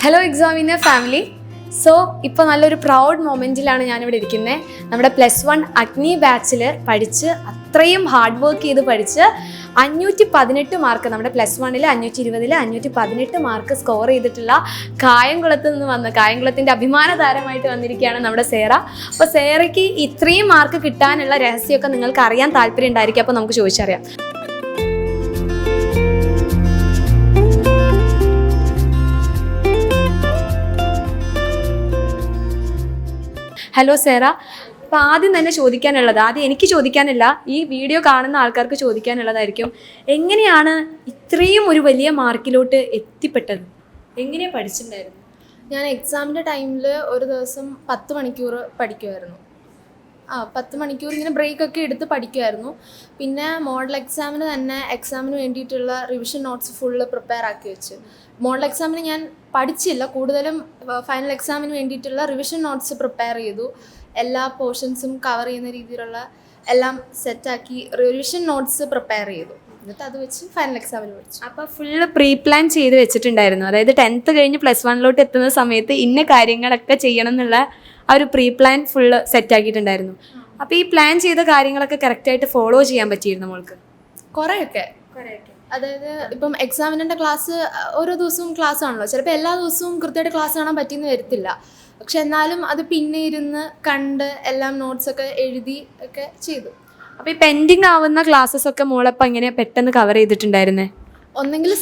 Hello examiner family. So ഇപ്പോൾ നല്ലൊരു proud മൊമെൻറ്റിലാണ് ഞാനിവിടെ ഇരിക്കുന്നത്. നമ്മുടെ +1 അഗ്നി ബാച്ചിൽ പഠിച്ച് അത്രയും ഹാർഡ് വർക്ക് ചെയ്ത് പഠിച്ച് 518 മാർക്ക്, നമ്മുടെ +1-ൽ 520-ൽ 518 മാർക്ക് സ്കോർ ചെയ്തിട്ടുള്ള കായംകുളത്ത് നിന്ന് വന്ന കായംകുളത്തിൻ്റെ അഭിമാന താരമായിട്ട് വന്നിരിക്കുകയാണ് നമ്മുടെ സേറ. അപ്പോൾ സേറയ്ക്ക് ഇത്രയും മാർക്ക് കിട്ടാനുള്ള രഹസ്യമൊക്കെ നിങ്ങൾക്ക് അറിയാൻ താല്പര്യം ഉണ്ടായിരിക്കും. അപ്പോൾ നമുക്ക് ചോദിച്ചറിയാം. ഹലോ സേറ, അപ്പോൾ ആദ്യം തന്നെ ചോദിക്കാനുള്ളത്, ആദ്യം എനിക്ക് ചോദിക്കാനില്ല, ഈ വീഡിയോ കാണുന്ന ആൾക്കാർക്ക് ചോദിക്കാനുള്ളതായിരിക്കും, എങ്ങനെയാണ് ഇത്രയും ഒരു വലിയ മാർക്കിലോട്ട് എത്തിപ്പെട്ടത്? എങ്ങനെയാണ് പഠിച്ചിട്ടുണ്ടായിരുന്നു? ഞാൻ എക്സാമിൻ്റെ ടൈമിൽ ഒരു ദിവസം 10 മണിക്കൂർ പഠിക്കുമായിരുന്നു. 10 മണിക്കൂർ ഇങ്ങനെ ബ്രേക്കൊക്കെ എടുത്ത് പഠിക്കുമായിരുന്നു. പിന്നെ മോഡൽ എക്സാമിന് തന്നെ എക്സാമിന് വേണ്ടിയിട്ടുള്ള റിവിഷൻ നോട്ട്സ് ഫുള്ള് പ്രിപ്പയർ ആക്കി വെച്ച്. മോഡൽ എക്സാമിന് ഞാൻ പഠിച്ചില്ല, കൂടുതലും ഫൈനൽ എക്സാമിന് വേണ്ടിയിട്ടുള്ള റിവിഷൻ നോട്ട്സ് പ്രിപ്പയർ ചെയ്തു. എല്ലാ പോർഷൻസും കവർ ചെയ്യുന്ന രീതിയിലുള്ള എല്ലാം സെറ്റാക്കി റിവിഷൻ നോട്ട്സ് പ്രിപ്പയർ ചെയ്തു. എന്നിട്ട് അത് വെച്ച് ഫൈനൽ എക്സാമിന് പഠിച്ചു. അപ്പോൾ ഫുള്ള് പ്രീ പ്ലാൻ ചെയ്ത് വെച്ചിട്ടുണ്ടായിരുന്നു, അതായത് 10th കഴിഞ്ഞ് +1-ലോട്ട് എത്തുന്ന സമയത്ത് ഇന്ന കാര്യങ്ങളൊക്കെ ചെയ്യണം എന്നുള്ള ആ ഒരു പ്രീ പ്ലാൻ ഫുള്ള് സെറ്റാക്കിയിട്ടുണ്ടായിരുന്നു. അപ്പോൾ ഈ പ്ലാൻ ചെയ്ത കാര്യങ്ങളൊക്കെ കറക്റ്റായിട്ട് ഫോളോ ചെയ്യാൻ പറ്റിയിരുന്നു മോൾക്ക്? കുറേയൊക്കെ. അതായത് ഇപ്പം എക്സാമിൻ്റെ ക്ലാസ് ഓരോ ദിവസവും ക്ലാസ് ആണല്ലോ, ചിലപ്പോൾ എല്ലാ ദിവസവും കൃത്യമായിട്ട് ക്ലാസ് കാണാൻ പറ്റിയെന്ന് വരത്തില്ല. പക്ഷെ എന്നാലും അത് പിന്നെ ഇരുന്ന് കണ്ട് എല്ലാം നോട്ട്സൊക്കെ എഴുതി ഒക്കെ ചെയ്തു. അപ്പോൾ ഈ പെൻഡിങ് ആവുന്ന ക്ലാസ്സസ് ഒക്കെ മോളപ്പം എങ്ങനെ പെട്ടെന്ന് കവർ ചെയ്തിട്ടുണ്ടായിരുന്നേ? ഒന്നെങ്കിൽ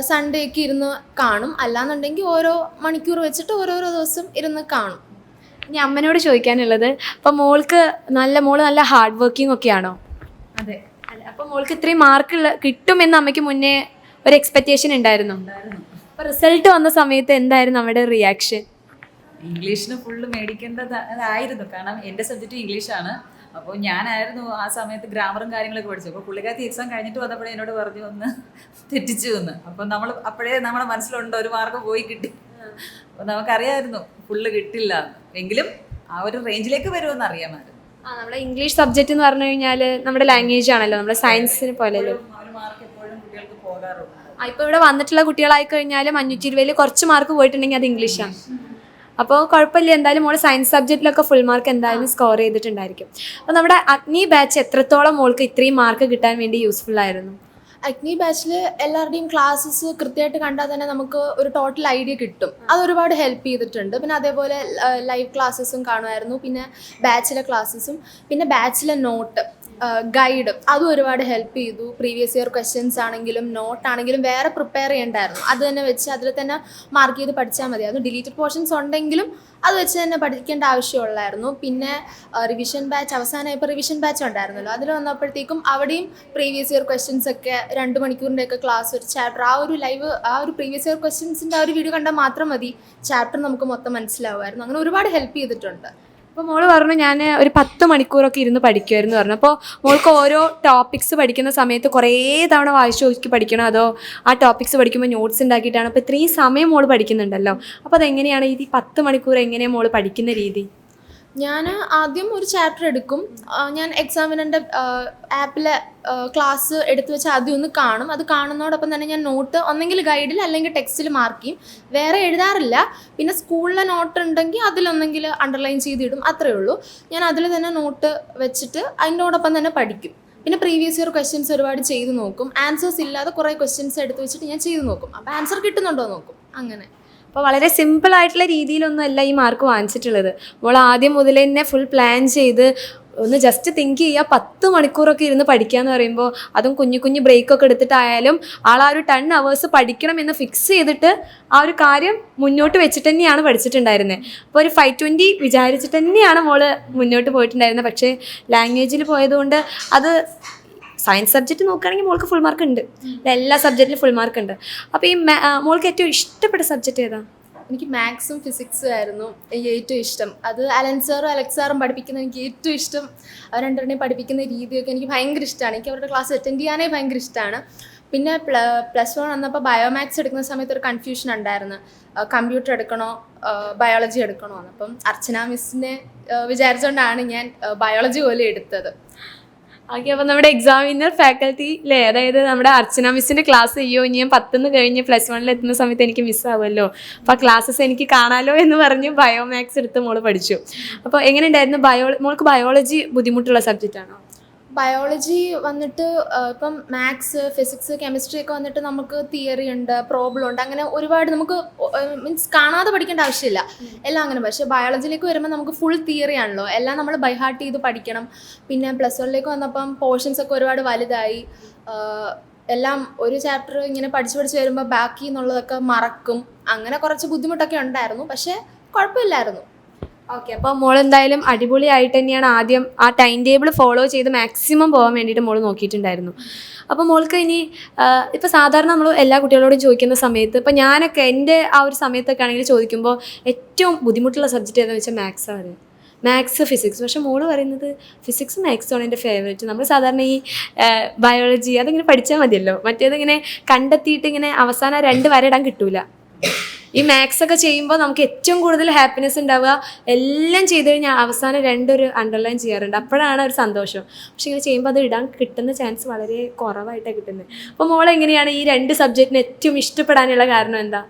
സൺഡേക്ക് ഇരുന്ന് കാണും, അല്ലാന്നുണ്ടെങ്കിൽ ഓരോ മണിക്കൂർ വെച്ചിട്ട് ഓരോരോ ദിവസം ഇരുന്ന് കാണും. ഇനി അമ്മനോട് ചോദിക്കാനുള്ളത്, അപ്പോൾ മോള് നല്ല ഹാർഡ് വർക്കിംഗ് ഒക്കെയാണോ? അതെ. അപ്പോൾ മോൾക്ക് ഇത്രയും മാർക്ക് കിട്ടുമെന്ന് അമ്മയ്ക്ക് മുന്നേ ഒരു എക്സ്പെക്റ്റേഷൻ ഉണ്ടായിരുന്നു. അപ്പോൾ റിസൾട്ട് വന്ന സമയത്ത് എന്തായിരുന്നു നമ്മുടെ റിയാക്ഷൻ? ഇംഗ്ലീഷിന് ഫുള്ള് മേടിക്കേണ്ടതായിരുന്നു, കാരണം എൻ്റെ സബ്ജക്റ്റ് ഇംഗ്ലീഷാണ്. അപ്പോൾ ഞാനായിരുന്നു ആ സമയത്ത് ഗ്രാമറും കാര്യങ്ങളൊക്കെ പഠിച്ചു. അപ്പോൾ പുള്ളിക്കാരത്തി എക്സാം കഴിഞ്ഞിട്ട് വന്നപ്പോഴേ എന്നോട് പറഞ്ഞു ഒന്ന് തെറ്റിച്ചു എന്ന്. അപ്പോൾ അപ്പോഴേ നമ്മുടെ മനസ്സിലുണ്ട് ഒരു മാർക്ക് പോയി കിട്ടി. അപ്പോൾ നമുക്കറിയാമായിരുന്നു ഫുള്ള് കിട്ടില്ല, എങ്കിലും ആ ഒരു റേഞ്ചിലേക്ക് വരുമെന്ന് അറിയാമായിരുന്നു. നമ്മുടെ ഇംഗ്ലീഷ് സബ്ജക്റ്റ് എന്ന് പറഞ്ഞു കഴിഞ്ഞാൽ നമ്മുടെ ലാംഗ്വേജ് ആണല്ലോ, നമ്മുടെ സയൻസിന് പോലെയല്ലോ. ഒരു മാർക്ക് എപ്പോഴും കുട്ടികൾക്ക് പോകാറുണ്ട്. ഇപ്പോൾ ഇവിടെ വന്നിട്ടുള്ള കുട്ടികളായി കഴിഞ്ഞാലും 520-ൽ കുറച്ച് മാർക്ക് പോയിട്ടുണ്ടെങ്കിൽ അത് ഇംഗ്ലീഷാണ്. അപ്പോൾ കുഴപ്പമില്ല, എന്തായാലും മോൾ സയൻസ് സബ്ജക്റ്റിലൊക്കെ ഫുൾ മാർക്ക് എന്തായാലും സ്കോർ ചെയ്തിട്ടുണ്ടായിരിക്കും. അപ്പോൾ നമ്മുടെ അഗ്നി ബാച്ച് എത്രത്തോളം മോൾക്ക് ഇത്രയും മാർക്ക് കിട്ടാൻ വേണ്ടി യൂസ്ഫുൾ ആയിരുന്നു? അഗ്നി ബാച്ചിൽ എല്ലാവരുടെയും ക്ലാസ്സസ് കൃത്യമായിട്ട് കണ്ടാൽ തന്നെ നമുക്ക് ഒരു ടോട്ടൽ ഐഡിയ കിട്ടും. അത് ഒരുപാട് ഹെൽപ്പ് ചെയ്തിട്ടുണ്ട്. പിന്നെ അതേപോലെ ലൈവ് ക്ലാസ്സസും കാണുമായിരുന്നു, പിന്നെ ബാച്ചിലെ ക്ലാസ്സസും, പിന്നെ ബാച്ചിലെ നോട്ട് ഗൈഡ് അതും ഒരുപാട് ഹെൽപ്പ് ചെയ്തു. പ്രീവിയസ് ഇയർ ക്വസ്റ്റ്യൻസ് ആണെങ്കിലും നോട്ടാണെങ്കിലും വേറെ പ്രിപ്പയർ ചെയ്യണ്ടായിരുന്നു, അത് തന്നെ വെച്ച് അതിൽ തന്നെ മാർക്ക് ചെയ്ത് പഠിച്ചാൽ മതി. അത് ഡിലീറ്റഡ് പോർഷൻസ് ഉണ്ടെങ്കിലും അത് വെച്ച് തന്നെ പഠിക്കേണ്ട ആവശ്യമുള്ളായിരുന്നു. പിന്നെ റിവിഷൻ ബാച്ച് അവസാനമായപ്പോൾ റിവിഷൻ ബാച്ച് ഉണ്ടായിരുന്നല്ലോ, അതിൽ വന്നപ്പോഴത്തേക്കും അവിടെയും പ്രീവിയസ് ഇയർ ക്വസ്റ്റ്യൻസ് ഒക്കെ 2 മണിക്കൂറിൻ്റെയൊക്കെ ക്ലാസ്, ഒരു ചാപ്റ്റർ, ആ ഒരു പ്രീവിയസ് ഇയർ ക്വസ്റ്റ്യൻസിൻ്റെ ആ ഒരു വീഡിയോ കണ്ടാൽ മാത്രം മതി ചാപ്റ്റർ നമുക്ക് മൊത്തം മനസ്സിലാവുമായിരുന്നു. അങ്ങനെ ഒരുപാട് ഹെൽപ്പ് ചെയ്തിട്ടുണ്ട്. അപ്പോൾ മോള് പറഞ്ഞു ഞാൻ ഒരു 10 മണിക്കൂറൊക്കെ ഇരുന്ന് പഠിക്കുമായിരുന്നു പറഞ്ഞു. അപ്പോൾ മോൾക്ക് ഓരോ ടോപ്പിക്സ് പഠിക്കുന്ന സമയത്ത് കുറേ തവണ വായിച്ചു നോക്കി പഠിക്കണോ, അതോ ആ ടോപ്പിക്സ് പഠിക്കുമ്പോൾ നോട്ട്സ് ഉണ്ടാക്കിയിട്ടാണ്? അപ്പോൾ ഇത്രയും സമയം മോള് പഠിക്കുന്നുണ്ടല്ലോ, അപ്പോൾ അതെങ്ങനെയാണ് ഈ 10 മണിക്കൂർ എങ്ങനെയാണ് മോള് പഠിക്കുന്ന രീതി? ഞാൻ ആദ്യം ഒരു ചാപ്റ്റർ എടുക്കും. ഞാൻ എക്സാമിനൻ്റെ ആപ്പിലെ ക്ലാസ് എടുത്തു വെച്ച് ആദ്യം ഒന്ന് കാണും. അത് കാണുന്നതോടൊപ്പം തന്നെ ഞാൻ നോട്ട് ഒന്നെങ്കിൽ ഗൈഡിൽ അല്ലെങ്കിൽ ടെക്സ്റ്റിൽ മാർക്ക് ചെയ്യും. വേറെ എഴുതാറില്ല. പിന്നെ സ്കൂളിലെ നോട്ട് ഉണ്ടെങ്കിൽ അതിലൊന്നെങ്കിൽ അണ്ടർലൈൻ ചെയ്തിടും, അത്രയേ ഉള്ളൂ. ഞാൻ അതിൽ തന്നെ നോട്ട് വെച്ചിട്ട് അതിനോടൊപ്പം തന്നെ പഠിക്കും. പിന്നെ പ്രീവിയസ് ഇയർ ക്വസ്റ്റ്യൻസ് ഒരുപാട് ചെയ്ത് നോക്കും. ആൻസേഴ്സ് ഇല്ലാതെ കുറേ ക്വസ്റ്റ്യൻസ് എടുത്ത് വെച്ചിട്ട് ഞാൻ ചെയ്ത് നോക്കും. അപ്പോൾ ആൻസർ കിട്ടുന്നുണ്ടോ നോക്കും. അങ്ങനെ. അപ്പോൾ വളരെ സിമ്പിളായിട്ടുള്ള രീതിയിലൊന്നും അല്ല ഈ മാർക്ക് വാങ്ങിച്ചിട്ടുള്ളത്. മോൾ ആദ്യം മുതൽ തന്നെ ഫുൾ പ്ലാൻ ചെയ്ത് ഒന്ന് ജസ്റ്റ് തിങ്ക് ചെയ്യുക, 10 മണിക്കൂറൊക്കെ ഇരുന്ന് പഠിക്കുക എന്ന് പറയുമ്പോൾ, അതും കുഞ്ഞു ബ്രേക്കൊക്കെ എടുത്തിട്ടായാലും ആ ഒരു 10 hours പഠിക്കണം എന്ന് ഫിക്സ് ചെയ്തിട്ട് ആ ഒരു കാര്യം മുന്നോട്ട് വെച്ചിട്ട് തന്നെയാണ് പഠിച്ചിട്ടുണ്ടായിരുന്നത്. അപ്പോൾ ഒരു 520 വിചാരിച്ചിട്ട് തന്നെയാണ് മോള് മുന്നോട്ട് പോയിട്ടുണ്ടായിരുന്നത്. പക്ഷേ ലാംഗ്വേജിൽ പോയതുകൊണ്ട് അത് സയൻസ് സബ്ജക്റ്റ് നോക്കുകയാണെങ്കിൽ മോൾക്ക് ഫുൾ മാർക്ക് ഉണ്ട്, എല്ലാ സബ്ജക്റ്റിലും ഫുൾ മാർക്ക് ഉണ്ട്. അപ്പോൾ ഈ മോൾക്ക് ഏറ്റവും ഇഷ്ടപ്പെട്ട സബ്ജക്റ്റ് ഏതാ? എനിക്ക് മാത്സും ഫിസിക്സും ആയിരുന്നു എനിക്ക് ഏറ്റവും ഇഷ്ടം. അത് അലൻസാറും അലക്സാറും പഠിപ്പിക്കുന്നത് എനിക്ക് ഏറ്റവും ഇഷ്ടം. അവർ രണ്ടുപേരുടെയും പഠിപ്പിക്കുന്ന രീതിയൊക്കെ എനിക്ക് ഭയങ്കര ഇഷ്ടമാണ്. എനിക്ക് അവരുടെ ക്ലാസ് അറ്റൻഡ് ചെയ്യാനേ ഭയങ്കര ഇഷ്ടമാണ്. പിന്നെ +1 വന്നപ്പോൾ ബയോമാത്സ് എടുക്കുന്ന സമയത്ത് ഒരു കൺഫ്യൂഷൻ ഉണ്ടായിരുന്നു, കമ്പ്യൂട്ടർ എടുക്കണോ ബയോളജി എടുക്കണോ എന്ന്. അപ്പം അർച്ചന മിസ്സിനെ വിചാരിച്ചുകൊണ്ടാണ് ഞാൻ ബയോളജി പോലെ എടുത്തത്. ഓക്കെ, അപ്പോൾ നമ്മുടെ എക്സാമിനർ ഫാക്കൽറ്റി അല്ലേ, അതായത് നമ്മുടെ അർച്ചന മിസ്സിൻ്റെ ക്ലാസ് ചെയ്യോ ഇനി ഞാൻ 10 കഴിഞ്ഞ് +1 എത്തുന്ന സമയത്ത് എനിക്ക് മിസ്സാവുമല്ലോ, അപ്പോൾ ആ ക്ലാസ്സസ് എനിക്ക് കാണാമല്ലോ എന്ന് പറഞ്ഞ് ബയോമാക്സ് എടുത്ത് മോള് പഠിച്ചു. അപ്പോൾ എങ്ങനെ ഉണ്ടായിരുന്നു? മോൾക്ക് ബയോളജി ബുദ്ധിമുട്ടുള്ള സബ്ജക്റ്റ് ആണോ? ബയോളജി വന്നിട്ട് ഇപ്പം മാത്സ്, ഫിസിക്സ്, കെമിസ്ട്രി ഒക്കെ വന്നിട്ട് നമുക്ക് തിയറി ഉണ്ട്, പ്രോബ്ലം ഉണ്ട്, അങ്ങനെ ഒരുപാട് നമുക്ക് മീൻസ് കാണാതെ പഠിക്കേണ്ട ആവശ്യമില്ല, എല്ലാം അങ്ങനെ. പക്ഷേ ബയോളജിയിലേക്ക് വരുമ്പോൾ നമുക്ക് ഫുൾ തിയറി ആണല്ലോ, എല്ലാം നമ്മൾ ബൈഹാർട്ട് ചെയ്ത് പഠിക്കണം. പിന്നെ +1 വന്നപ്പം പോർഷൻസ് ഒക്കെ ഒരുപാട് വലുതായി, എല്ലാം ഒരു ചാപ്റ്റർ ഇങ്ങനെ പഠിച്ച് വരുമ്പോൾ ബാക്കി എന്നുള്ളതൊക്കെ മറക്കും, അങ്ങനെ കുറച്ച് ബുദ്ധിമുട്ടൊക്കെ ഉണ്ടായിരുന്നു. പക്ഷേ കുഴപ്പമില്ലായിരുന്നു. ഓക്കെ, അപ്പോൾ മോൾ എന്തായാലും അടിപൊളിയായിട്ട് തന്നെയാണ് ആദ്യം ആ ടൈം ടേബിൾ ഫോളോ ചെയ്ത് മാക്സിമം പോകാൻ വേണ്ടിയിട്ട് മോൾ നോക്കിയിട്ടുണ്ടായിരുന്നു. അപ്പോൾ മോൾക്ക് ഇനി ഇപ്പോൾ സാധാരണ നമ്മൾ എല്ലാ കുട്ടികളോടും ചോദിക്കുന്ന സമയത്ത്, ഇപ്പോൾ ഞാനൊക്കെ എൻ്റെ ആ ഒരു സമയത്തൊക്കെ ആണെങ്കിൽ ചോദിക്കുമ്പോൾ ഏറ്റവും ബുദ്ധിമുട്ടുള്ള സബ്ജക്റ്റ് ഏതാണെന്ന് വെച്ചാൽ മാത്സാണ്, മാത്സ്, ഫിസിക്സ്. പക്ഷേ മോള് പറയുന്നത് ഫിസിക്സും മാത്സുമാണ് എൻ്റെ ഫേവറേറ്റ്. നമ്മൾ സാധാരണ ഈ ബയോളജി അതിങ്ങനെ പഠിച്ചാൽ മതിയല്ലോ, മറ്റേതിങ്ങനെ കണ്ടെത്തിയിട്ട് ഇങ്ങനെ അവസാനം 2 വര ഇടാൻ കിട്ടൂല. ഈ മാത്സ് ഒക്കെ ചെയ്യുമ്പോൾ നമുക്ക് ഏറ്റവും കൂടുതൽ ഹാപ്പിനെസ് ഉണ്ടാവുക, എല്ലാം ചെയ്ത് കഴിഞ്ഞാൽ അവസാനം 2 ഒരു അണ്ടർലൈൻ ചെയ്യാറുണ്ട്, അപ്പോഴാണ് ഒരു സന്തോഷം. പക്ഷെ ഇങ്ങനെ ചെയ്യുമ്പോൾ അത് ഇടാൻ കിട്ടുന്ന ചാൻസ് വളരെ കുറവായിട്ടാണ് കിട്ടുന്നത്. അപ്പോൾ മോൾ എങ്ങനെയാണ് ഈ 2 സബ്ജക്റ്റിന് ഏറ്റവും ഇഷ്ടപ്പെടാനുള്ള കാരണം എന്താ?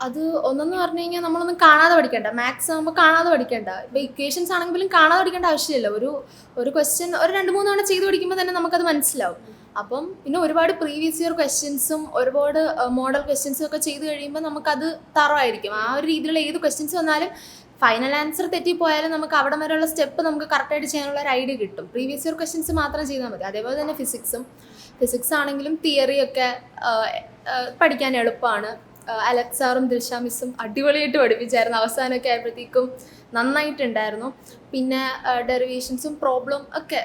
അത് ഒന്നെന്ന് പറഞ്ഞു കഴിഞ്ഞാൽ നമ്മളൊന്നും കാണാതെ പഠിക്കേണ്ട, മാത്സ് ആകുമ്പോൾ കാണാതെ പഠിക്കേണ്ട. ഇപ്പോൾ ഇക്വേഷൻസ് ആണെങ്കിലും കാണാതെ പഠിക്കേണ്ട ആവശ്യമില്ല. ഒരു ക്വസ്റ്റ്യൻ ഒരു 2-3 തവണ ചെയ്ത് പഠിക്കുമ്പോൾ തന്നെ നമുക്കത് മനസ്സിലാവും. അപ്പം പിന്നെ ഒരുപാട് പ്രീവിയസ് ഇയർ ക്വസ്റ്റ്യൻസും ഒരുപാട് മോഡൽ ക്വസ്റ്റ്യൻസും ഒക്കെ ചെയ്ത് കഴിയുമ്പോൾ നമുക്കത് തറവായിരിക്കും. ആ ഒരു രീതിയിലുള്ള ഏത് ക്വസ്റ്റ്യൻസ് വന്നാലും ഫൈനൽ ആൻസർ തെറ്റിപ്പോയാലും നമുക്ക് അവിടെ വരെയുള്ള സ്റ്റെപ്പ് നമുക്ക് കറക്റ്റായിട്ട് ചെയ്യാനുള്ള ഒരു ഐഡിയ കിട്ടും. പ്രീവിയസ് ഇയർ ക്വസ്റ്റ്യൻസ് മാത്രം ചെയ്താൽ മതി. അതേപോലെ തന്നെ ഫിസിക്സ് ആണെങ്കിലും തിയറിയൊക്കെ പഠിക്കാൻ എളുപ്പമാണ്. അലക്സ് സാറും ദിൽഷ മിസ്സും അടിപൊളിയായിട്ട് പഠിപ്പിച്ചായിരുന്നു. അവസാനമൊക്കെ ആയപ്പോഴത്തേക്കും നന്നായിട്ടുണ്ടായിരുന്നു. പിന്നെ ഡെറിവേഷൻസും പ്രോബ്ലം ഒക്കെ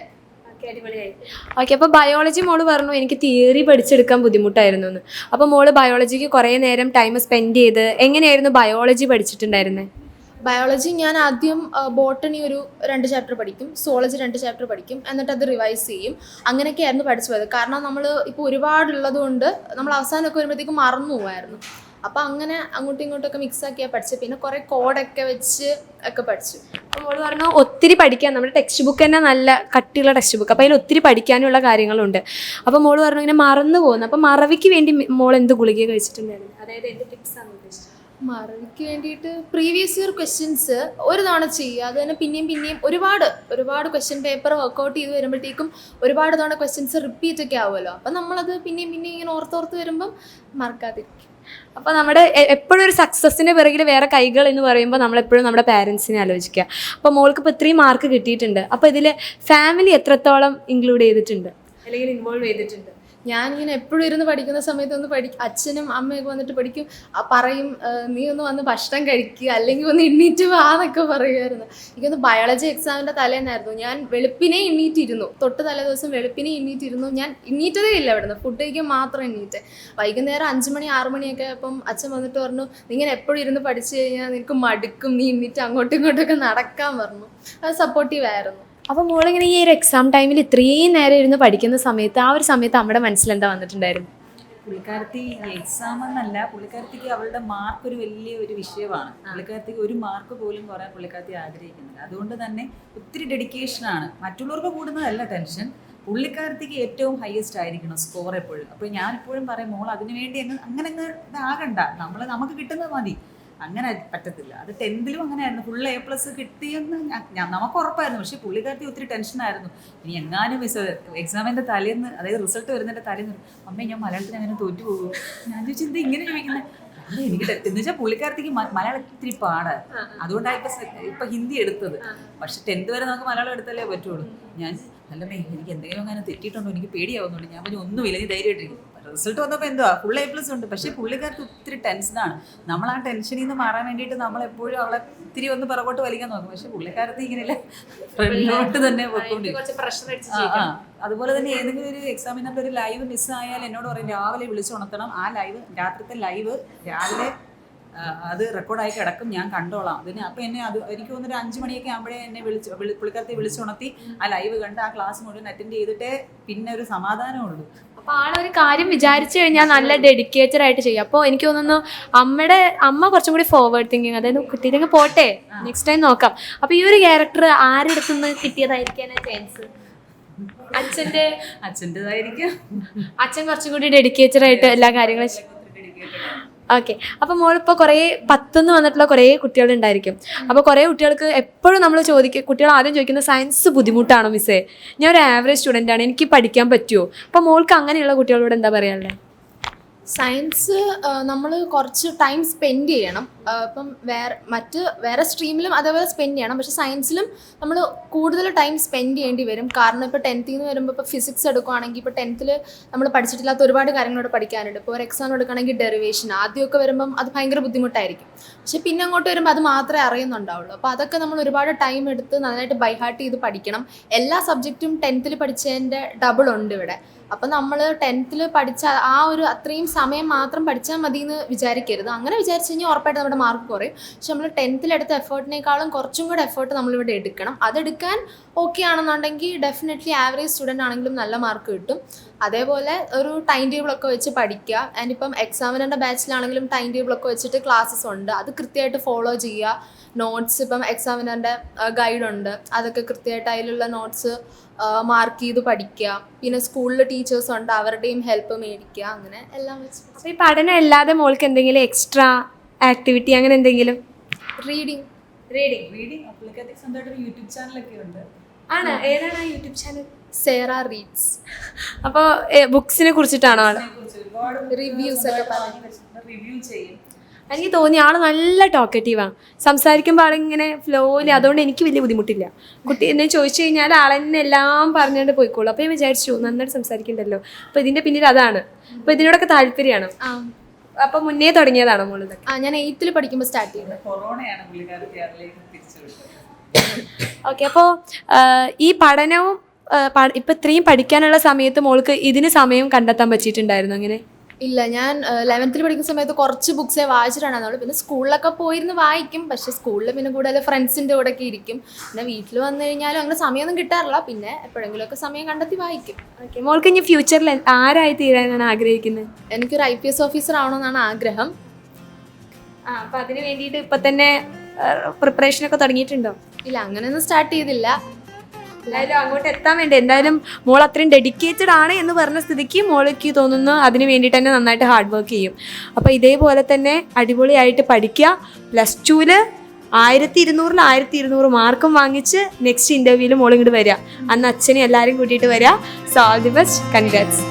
അടിപൊളിയായി. ഓക്കെ, അപ്പോൾ ബയോളജി മോള് പറഞ്ഞു എനിക്ക് തിയറി പഠിച്ചെടുക്കാൻ ബുദ്ധിമുട്ടായിരുന്നു എന്ന്. അപ്പോൾ മോള് ബയോളജിക്ക് കുറേ നേരം ടൈം സ്പെൻഡ് ചെയ്ത് എങ്ങനെയായിരുന്നു ബയോളജി പഠിച്ചിട്ടുണ്ടായിരുന്നത്? ബയോളജി ഞാൻ ആദ്യം ബോട്ടണി ഒരു 2 ചാപ്റ്റർ പഠിക്കും, സുവോളജി 2 ചാപ്റ്റർ പഠിക്കും, എന്നിട്ട് അത് റിവൈസ് ചെയ്യും. അങ്ങനെയൊക്കെയായിരുന്നു പഠിച്ചു പോയത്. കാരണം നമ്മൾ ഇപ്പോൾ ഒരുപാടുള്ളത് കൊണ്ട് നമ്മൾ അവസാനമൊക്കെ വരുമ്പോഴത്തേക്കും മറന്നു പോകുമായിരുന്നു. അപ്പോൾ അങ്ങനെ അങ്ങോട്ടും ഇങ്ങോട്ടൊക്കെ മിക്സാക്കിയാണ് പഠിച്ചത്. പിന്നെ കുറേ കോഡൊക്കെ വെച്ച് ഒക്കെ പഠിച്ചു. അപ്പോൾ മോള് പറഞ്ഞു ഒത്തിരി പഠിക്കാൻ, നമ്മുടെ ടെക്സ്റ്റ് ബുക്ക് തന്നെ നല്ല കട്ടിയുള്ള ടെക്സ്റ്റ് ബുക്ക്, അപ്പോൾ അതിൽ ഒത്തിരി പഠിക്കാനുള്ള കാര്യങ്ങളുണ്ട്. അപ്പോൾ മോള് പറഞ്ഞു ഇങ്ങനെ മറന്നു പോകുന്നു. അപ്പോൾ മറവിക്ക് വേണ്ടി മോൾ എന്ത് ഗുളിക കഴിച്ചിട്ടുണ്ടായിരുന്നു? അതായത് എന്ത് ടിപ്സാണ് ഉദ്ദേശിച്ചത്? മറവിക്ക് വേണ്ടിയിട്ട് പ്രീവിയസ് ഇയർ ക്വസ്റ്റ്യൻസ് ഒരു തവണ ചെയ്യുക, അത് തന്നെ പിന്നെയും ഒരുപാട് ക്വസ്റ്റ്യൻ പേപ്പർ വർക്കൗട്ട് ചെയ്ത് വരുമ്പോഴത്തേക്കും ഒരുപാട് തവണ ക്വസ്റ്റ്യൻസ് റിപ്പീറ്റ് ഒക്കെ ആവുമല്ലോ. അപ്പം നമ്മളത് പിന്നെയും ഇങ്ങനെ ഓർത്തോർത്ത് വരുമ്പം മറക്കാതിരിക്കും. അപ്പോൾ നമ്മുടെ എപ്പോഴും ഒരു സക്സസ്സിൻ്റെ പിറകിൽ വേറെ കൈകൾ എന്ന് പറയുമ്പോൾ നമ്മളെപ്പോഴും നമ്മുടെ പാരൻസിനെ ആലോചിക്കുക. അപ്പോൾ മോൾക്ക് ഇപ്പോൾ 3 മാർക്ക് കിട്ടിയിട്ടുണ്ട്. അപ്പോൾ ഇതിൽ ഫാമിലി എത്രത്തോളം ഇൻക്ലൂഡ് ചെയ്തിട്ടുണ്ട് അല്ലെങ്കിൽ ഇൻവോൾവ് ചെയ്തിട്ടുണ്ട്? ഞാനിങ്ങനെ എപ്പോഴും ഇരുന്ന് പഠിക്കുന്ന സമയത്ത് അച്ഛനും അമ്മയൊക്കെ വന്നിട്ട് പഠിക്കും, പറയും നീ ഒന്ന് വന്ന് ഭക്ഷണം കഴിക്കുക, അല്ലെങ്കിൽ ഒന്ന് എണ്ണീറ്റ് വാന്നൊക്കെ പറയുമായിരുന്നു. എനിക്കൊന്ന് ബയോളജി എക്സാമിൻ്റെ തലേന്നായിരുന്നു. ഞാൻ വെളുപ്പിനെ എണ്ണീറ്റിരുന്നു, തൊട്ട് തലേ ദിവസം വെളുപ്പിനെ എണ്ണീറ്റിരുന്നു. ഞാൻ എണ്ണീറ്റതേ ഇല്ല ഇവിടുന്ന്, ഫുഡ് കഴിക്കാൻ മാത്രം എണ്ണീറ്റ്. വൈകുന്നേരം 5 മണി 6 മണിയൊക്കെ അപ്പം അച്ഛൻ വന്നിട്ട് പറഞ്ഞു നിങ്ങൾ എപ്പോഴും ഇരുന്ന് പഠിച്ചു കഴിഞ്ഞാൽ നിനക്ക് മടുക്കും, നീ എണ്ണീറ്റ് അങ്ങോട്ടും ഇങ്ങോട്ടൊക്കെ നടക്കാൻ പറഞ്ഞു. അത് സപ്പോർട്ടീവായിരുന്നു. അപ്പോൾ മോളിങ്ങനെ ഈ ഒരു എക്സാം ടൈമിൽ ഇത്രയും നേരം ഇരുന്ന് പഠിക്കുന്ന സമയത്ത് ആ ഒരു സമയത്ത് അമ്മയുടെ മനസ്സിലെന്താ വന്നിട്ടുണ്ടായിരുന്നു? പുള്ളിക്കാരത്തി എക്സാം എന്നല്ല, പുള്ളിക്കാരത്തിക്ക് അവളുടെ മാർക്ക് ഒരു വലിയ ഒരു വിഷയമാണ്. പുള്ളിക്കാരത്തിക്ക് ഒരു മാർക്ക് പോലും കുറയാൻ പുള്ളിക്കാരത്തി ആഗ്രഹിക്കുന്നില്ല. അതുകൊണ്ട് തന്നെ ഒത്തിരി ഡെഡിക്കേഷനാണ്. മറ്റുള്ളവർക്ക് കൂടുന്നതല്ല ടെൻഷൻ, പുള്ളിക്കാരത്തിക്ക് ഏറ്റവും ഹയസ്റ്റ് ആയിരിക്കണം സ്കോർ എപ്പോഴും. അപ്പോൾ ഞാൻ എപ്പോഴും പറയും മോൾ അതിനുവേണ്ടി അങ്ങനെ ഇതാകണ്ട, നമുക്ക് കിട്ടുന്നത് മതി. അങ്ങനെ പറ്റത്തില്ല. അത് 10th അങ്ങനെയായിരുന്നു. ഫുൾ A+ കിട്ടിയെന്ന് നമുക്ക് ഉറപ്പായിരുന്നു. പക്ഷേ പുള്ളിക്കാരത്തി ഒത്തിരി ടെൻഷനായിരുന്നു. ഇനി എങ്ങാനും എക്സാമിൻ്റെ തലേന്ന്, അതായത് റിസൾട്ട് വരുന്നതിൻ്റെ തലേന്ന് അമ്മേ ഞാൻ മലയാളത്തിന് അങ്ങനെ തോറ്റു പോകും. ഞാൻ ചോദിച്ചാൽ എന്താ ഇങ്ങനെ ചോദിക്കുന്നത്? എനിക്ക് എന്ന് വെച്ചാൽ പുള്ളിക്കാരത്തേക്ക് മലയാളം ഇത്തിരി പാടാണ്. അതുകൊണ്ടാണ് ഇപ്പം ഹിന്ദി എടുത്തത്. പക്ഷെ 10th വരെ നമുക്ക് മലയാളം എടുത്താലേ പറ്റുള്ളൂ. ഞാൻ അല്ലമ്മേ എനിക്ക് എന്തെങ്കിലും അങ്ങനെ തെറ്റിയിട്ടുണ്ടോ, എനിക്ക് പേടിയാവുന്നുണ്ട്. ഞാൻ പറഞ്ഞു ഒന്നുമില്ല, നീ ധൈര്യമായിട്ടിരിക്കും. റിസൾട്ട് വന്നപ്പോൾ എന്തുവാ ഫുൾ A+ ഉണ്ട്. പക്ഷേ പുള്ളിക്കാർക്ക് ഒത്തിരി ടെൻഷനാണ്. നമ്മൾ ആ ടെൻഷനിൽ നിന്ന് മാറാൻ വേണ്ടിയിട്ട് നമ്മളെപ്പോഴും അവളെ ഇത്തിരി ഒന്ന് പിറകോട്ട് വലിക്കാൻ നോക്കും. പക്ഷെ പുള്ളിക്കാരത്തി ഇങ്ങനെയല്ല, ഫ്രണ്ടിലോട്ട് തന്നെ പോയിക്കൊണ്ടിരിക്കും. അതുപോലെ തന്നെ ഏതെങ്കിലും ഒരു എക്സാമിനറിൻ്റെ ഒരു ലൈവ് മിസ്സായാൽ എന്നോട് പറയും രാവിലെ വിളിച്ചുണർത്തണം. ആ ലൈവ് രാത്രിത്തെ ലൈവ് രാവിലെ അത് റെക്കോർഡായി കിടക്കും, ഞാൻ കണ്ടോളാം അതിന്. അപ്പം എന്നെ എനിക്ക് തോന്നുന്നു 5 മണിയൊക്കെ ആകുമ്പോഴേ എന്നെ പുള്ളിക്കാരത്തെ വിളിച്ചുണർത്തി ആ ലൈവ് കണ്ട് ആ ക്ലാസ് മുഴുവൻ അറ്റൻഡ് ചെയ്തിട്ടേ പിന്നെ ഒരു സമാധാനമുള്ളൂ. അപ്പോൾ ആളൊരു കാര്യം വിചാരിച്ചു കഴിഞ്ഞാൽ നല്ല ഡെഡിക്കേറ്റഡ് ആയിട്ട് ചെയ്യും. അപ്പോൾ എനിക്ക് തോന്നുന്നു അമ്മ കുറച്ചും കൂടി ഫോർവേഡ് തിങ്കിങ്, അതായത് കിട്ടിയില്ലെങ്കിൽ പോട്ടെ നെക്സ്റ്റ് ടൈം നോക്കാം. അപ്പോൾ ഈ ഒരു ക്യാരക്ടർ ആരുടെ അടുത്തുനിന്ന് കിട്ടിയതായിരിക്കാനാ ചാൻസ്? അച്ഛൻ്റെതായിരിക്കും. അച്ഛൻ കുറച്ചും കൂടി ഡെഡിക്കേറ്റഡ് ആയിട്ട് എല്ലാ കാര്യങ്ങളും. ഓക്കെ, അപ്പോൾ മോളിപ്പോൾ കുറേ 10 വന്നിട്ടുള്ള കുറേ കുട്ടികളുണ്ടായിരിക്കും. അപ്പോൾ കുറേ കുട്ടികൾക്ക് എപ്പോഴും നമ്മൾ കുട്ടികൾ ആദ്യം ചോദിക്കുന്ന സയൻസ് ബുദ്ധിമുട്ടാണോ മിസ്സേ, ഞാൻ ഒരു ആവറേജ് സ്റ്റുഡൻ്റ് ആണ്, എനിക്ക് പഠിക്കാൻ പറ്റുമോ? അപ്പോൾ മോൾക്ക് അങ്ങനെയുള്ള കുട്ടികളോട് എന്താ പറയാനുള്ളത്? സയൻസ് നമ്മൾ കുറച്ച് ടൈം സ്പെൻഡ് ചെയ്യണം. ഇപ്പം വേറെ സ്ട്രീമിലും അതേപോലെ സ്പെൻഡ് ചെയ്യണം. പക്ഷേ സയൻസിലും നമ്മൾ കൂടുതൽ ടൈം സ്പെൻഡ് ചെയ്യേണ്ടി വരും. കാരണം ഇപ്പോൾ 10th നിന്ന് വരുമ്പോൾ ഇപ്പോൾ ഫിസിക്സ് എടുക്കുകയാണെങ്കിൽ ഇപ്പോൾ 10th നമ്മൾ പഠിച്ചിട്ടില്ലാത്ത ഒരുപാട് കാര്യങ്ങളോട് പഠിക്കാനുണ്ട്. ഇപ്പോൾ ഒരു എക്സാം എടുക്കുകയാണെങ്കിൽ ഡെറിവേഷൻ ആദ്യമൊക്കെ വരുമ്പം അത് ഭയങ്കര ബുദ്ധിമുട്ടായിരിക്കും. പക്ഷേ പിന്നെ അങ്ങോട്ട് വരുമ്പോൾ അത് മാത്രമേ അറിയുന്നുണ്ടാവുള്ളൂ. അപ്പോൾ അതൊക്കെ നമ്മൾ ഒരുപാട് ടൈം എടുത്ത് നന്നായിട്ട് ബൈ ഹാർട്ട് ചെയ്ത് പഠിക്കണം. എല്ലാ സബ്ജക്റ്റും 10th പഠിച്ചതിൻ്റെ ഡബിൾ ഉണ്ട് ഇവിടെ. അപ്പം നമ്മൾ 10th പഠിച്ച ആ ഒരു അത്രയും സമയം മാത്രം പഠിച്ചാൽ മതി എന്ന് വിചാരിക്കരുത്. അങ്ങനെ വിചാരിച്ചു കഴിഞ്ഞാൽ ഉറപ്പായിട്ട് നമ്മുടെ മാർക്ക് കുറയും. പക്ഷെ നമ്മൾ 10th എടുത്ത എഫേർട്ടിനേക്കാളും കുറച്ചും കൂടെ എഫേർട്ട് നമ്മളിവിടെ എടുക്കണം. അതെടുക്കാൻ ഓക്കെ ആണെന്നുണ്ടെങ്കിൽ ഡെഫിനറ്റ്ലി ആവറേജ് സ്റ്റുഡൻ്റ് ആണെങ്കിലും നല്ല മാർക്ക് കിട്ടും. അതേപോലെ ഒരു ടൈം ടേബിളൊക്കെ വെച്ച് പഠിക്കുക. ആൻഡ് ഇപ്പം എക്സാമിനറിൻ്റെ ബാച്ചിലാണെങ്കിലും ടൈം ടേബിളൊക്കെ വെച്ചിട്ട് ക്ലാസ്സസ് ഉണ്ട്, അത് കൃത്യമായിട്ട് ഫോളോ ചെയ്യുക. നോട്ട്സ് ഇപ്പം എക്സാമിനറിൻ്റെ ഗൈഡുണ്ട്, അതൊക്കെ കൃത്യമായിട്ട് അതിലുള്ള നോട്ട്സ് മാർക്ക് ചെയ്ത് പഠിക്കുക. പിന്നെ സ്കൂളിൽ ടീച്ചേഴ്സ് ഉണ്ട്, അവരുടെയും ഹെൽപ്പ് മേടിക്കുക. അങ്ങനെ എല്ലാം വെച്ച്. അപ്പോൾ ഈ പഠനം അല്ലാതെ മോൾക്ക് എന്തെങ്കിലും എക്സ്ട്രാ ആക്ടിവിറ്റി അങ്ങനെ എന്തെങ്കിലും? റീഡിങ് പുള്ളിക്കാരത്തേക്ക് സ്വന്തമായിട്ടൊരു യൂട്യൂബ് ചാനലൊക്കെ ഉണ്ട്. ആണ്, ഏതാണ് ആ യൂട്യൂബ് ചാനൽ? സേറ റീഡ്സ്. അപ്പോൾ ബുക്സിനെ കുറിച്ചിട്ടാണോ ആൾ? റിവ്യൂസ് ഒക്കെ റിവ്യൂ ചെയ്യും. എനിക്ക് തോന്നി ആൾ നല്ല ടോക്കറ്റീവാണ്, സംസാരിക്കുമ്പോൾ ആളിങ്ങനെ ഫ്ലോയിൽ. അതുകൊണ്ട് എനിക്ക് വലിയ ബുദ്ധിമുട്ടില്ല. കുട്ടി എന്നെ ചോദിച്ചു കഴിഞ്ഞാൽ ആളെന്നെ എല്ലാം പറഞ്ഞുകൊണ്ട് പോയിക്കോളൂ. അപ്പോൾ ഞാൻ വിചാരിച്ചു നന്നായിട്ട് സംസാരിക്കണ്ടല്ലോ, അപ്പോൾ ഇതിൻ്റെ പിന്നിൽ അതാണ്. അപ്പോൾ ഇതിനോടൊക്കെ താല്പര്യമാണ്. അപ്പോൾ മുന്നേ തുടങ്ങിയതാണോ മോളിതൊക്കെ? ഞാൻ 8th പഠിക്കുമ്പോൾ സ്റ്റാർട്ട് ചെയ്തത്. കൊറോണയാണ് പുള്ളിക്കാരത്തെ അതിലേക്ക് തിരിച്ചുവിട്ടത്. ഓക്കെ, അപ്പോൾ ഈ പഠനവും ഇപ്പം ഇത്രയും പഠിക്കാനുള്ള സമയത്ത് മോൾക്ക് ഇതിന് സമയം കണ്ടെത്താൻ പറ്റിയിട്ടുണ്ടായിരുന്നു അങ്ങനെ? ഇല്ല, ഞാൻ 11th പഠിക്കുന്ന സമയത്ത് കുറച്ച് ബുക്സേ വായിച്ചിട്ടുണ്ടായിരുന്നുള്ളൂ. പിന്നെ സ്കൂളിലൊക്കെ പോയിരുന്ന് വായിക്കും. പക്ഷേ സ്കൂളിൽ പിന്നെ കൂടുതൽ ഫ്രണ്ട്സിൻ്റെ കൂടെ ഒക്കെ ഇരിക്കും. പിന്നെ വീട്ടിൽ വന്നു കഴിഞ്ഞാലും അങ്ങനെ സമയമൊന്നും കിട്ടാറില്ല. പിന്നെ എപ്പോഴെങ്കിലുമൊക്കെ സമയം കണ്ടെത്തി വായിക്കും. ഓക്കെ, മോൾക്ക് ഇനി ഫ്യൂച്ചറിൽ ആരായി തീരാനാണ് ആഗ്രഹിക്കുന്നത്? എനിക്കൊരു IPS ഓഫീസർ ആവണമെന്നാണ് ആഗ്രഹം. അപ്പോൾ അതിന് വേണ്ടിയിട്ട് ഇപ്പം തന്നെ പ്രിപ്പറേഷനൊക്കെ തുടങ്ങിയിട്ടുണ്ടോ? ഇല്ല, അങ്ങനെയൊന്നും സ്റ്റാർട്ട് ചെയ്തില്ല. എന്തായാലും അങ്ങോട്ട് എത്താൻ വേണ്ടി എന്തായാലും മോൾ അത്രയും ഡെഡിക്കേറ്റഡ് ആണ് എന്ന് പറഞ്ഞ സ്ഥിതിക്ക് മോൾക്ക് തോന്നുന്നു അതിന് വേണ്ടിയിട്ട് തന്നെ നന്നായിട്ട് ഹാർഡ് വർക്ക് ചെയ്യും. അപ്പോൾ ഇതേപോലെ തന്നെ അടിപൊളിയായിട്ട് പഠിക്കുക. +2 1200 1200 മാർക്കും വാങ്ങിച്ച് നെക്സ്റ്റ് ഇൻ്റർവ്യൂവിൽ മോൾ ഇങ്ങോട്ട് വരിക. അന്ന് അച്ഛനെ എല്ലാവരും കൂട്ടിയിട്ട് വരിക. So all the best, congrats.